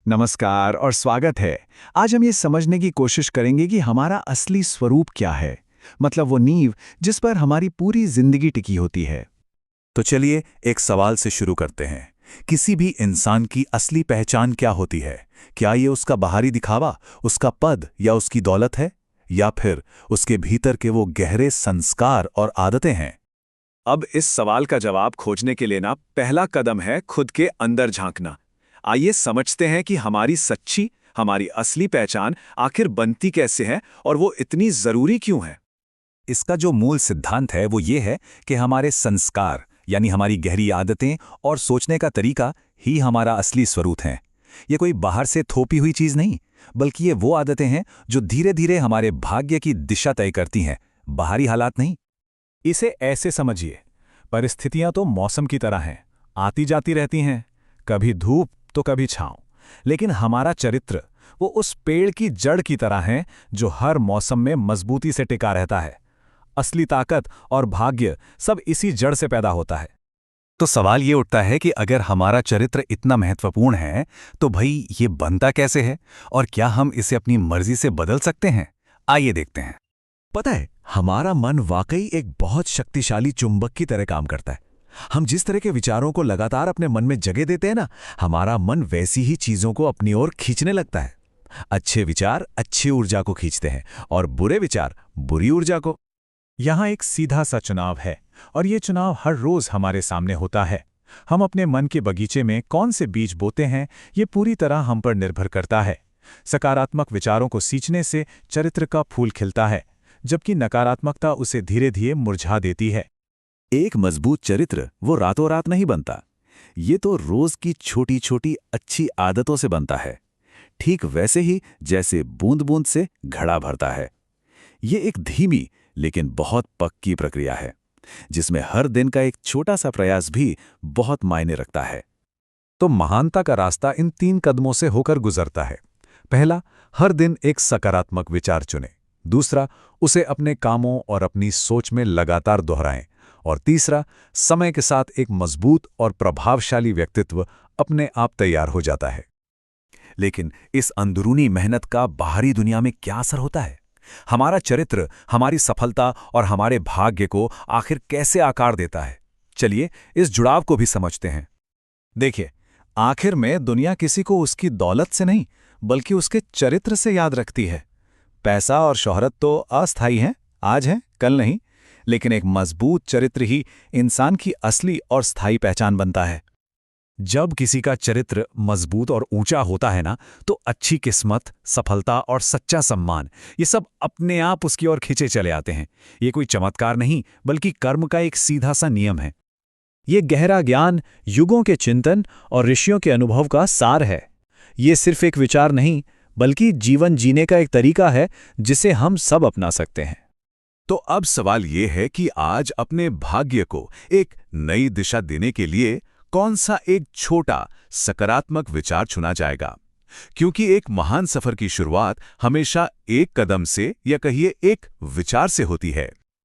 नमस्कार और स्वागत है। आज हम ये समझने की कोशिश करेंगे कि हमारा असली स्वरूप क्या है। मतलब वो नींव जिस पर हमारी पूरी जिंदगी टिकी होती है। तो चलिए एक सवाल से शुरू करते हैं। किसी भी इंसान की असली पहचान क्या होती है? क्या ये उसका बाहरी दिखावा, उसका पद या उसकी दौलत है, या फिर उसके भीतर के वो गहरे संस्कार और आदतें हैं? अब इस सवाल का जवाब खोजने के लिए पहला कदम है खुद के अंदर झांकना। आइए समझते हैं कि हमारी असली पहचान आखिर बनती कैसे है और वो इतनी जरूरी क्यों है। इसका जो मूल सिद्धांत है वो ये है कि हमारे संस्कार यानी हमारी गहरी आदतें और सोचने का तरीका ही हमारा असली स्वरूप हैं। ये कोई बाहर से थोपी हुई चीज नहीं, बल्कि ये वो आदतें हैं जो धीरे धीरे हमारे भाग्य की दिशा तय करती हैं, बाहरी हालात नहीं। इसे ऐसे समझिए, परिस्थितियां तो मौसम की तरह हैं, आती जाती रहती हैं, कभी धूप तो कभी छांव। लेकिन हमारा चरित्र वो उस पेड़ की जड़ की तरह है जो हर मौसम में मजबूती से टिका रहता है। असली ताकत और भाग्य सब इसी जड़ से पैदा होता है। तो सवाल ये उठता है कि अगर हमारा चरित्र इतना महत्वपूर्ण है तो भाई ये बनता कैसे है, और क्या हम इसे अपनी मर्जी से बदल सकते हैं? आइए देखते हैं। पता है, हमारा मन वाकई एक बहुत शक्तिशाली चुंबक की तरह काम करता है। हम जिस तरह के विचारों को लगातार अपने मन में जगह देते हैं ना, हमारा मन वैसी ही चीजों को अपनी ओर खींचने लगता है। अच्छे विचार अच्छी ऊर्जा को खींचते हैं और बुरे विचार बुरी ऊर्जा को। यहाँ एक सीधा सा चुनाव है, और ये चुनाव हर रोज हमारे सामने होता है। हम अपने मन के बगीचे में कौन से बीज बोते हैं, ये पूरी तरह हम पर निर्भर करता है। सकारात्मक विचारों को सींचने से चरित्र का फूल खिलता है, जबकि नकारात्मकता उसे धीरे धीरे मुरझा देती है। एक मजबूत चरित्र वो रातों रात नहीं बनता, ये तो रोज की छोटी छोटी अच्छी आदतों से बनता है। ठीक वैसे ही जैसे बूंद बूंद से घड़ा भरता है। ये एक धीमी लेकिन बहुत पक्की प्रक्रिया है, जिसमें हर दिन का एक छोटा सा प्रयास भी बहुत मायने रखता है। तो महानता का रास्ता इन 3 कदमों से होकर गुजरता है। पहला, हर दिन एक सकारात्मक विचार चुनें। दूसरा, उसे अपने कामों और अपनी सोच में लगातार दोहराएं। और तीसरा, समय के साथ एक मजबूत और प्रभावशाली व्यक्तित्व अपने आप तैयार हो जाता है। लेकिन इस अंदरूनी मेहनत का बाहरी दुनिया में क्या असर होता है? हमारा चरित्र हमारी सफलता और हमारे भाग्य को आखिर कैसे आकार देता है? चलिए इस जुड़ाव को भी समझते हैं। देखिए, आखिर में दुनिया किसी को उसकी दौलत से नहीं, बल्कि उसके चरित्र से याद रखती है। पैसा और शोहरत तो अस्थायी हैं, आज हैं, कल नहीं। लेकिन एक मजबूत चरित्र ही इंसान की असली और स्थायी पहचान बनता है। जब किसी का चरित्र मजबूत और ऊंचा होता है ना, तो अच्छी किस्मत, सफलता और सच्चा सम्मान ये सब अपने आप उसकी ओर खींचे चले आते हैं। ये कोई चमत्कार नहीं, बल्कि कर्म का एक सीधा सा नियम है। ये गहरा ज्ञान युगों के चिंतन और ऋषियों के अनुभव का सार है। ये सिर्फ एक विचार नहीं, बल्कि जीवन जीने का एक तरीका है जिसे हम सब अपना सकते हैं। तो अब सवाल ये है कि आज अपने भाग्य को एक नई दिशा देने के लिए कौन सा एक छोटा सकारात्मक विचार चुना जाएगा? क्योंकि एक महान सफर की शुरुआत हमेशा एक कदम से या कहिए एक विचार से होती है।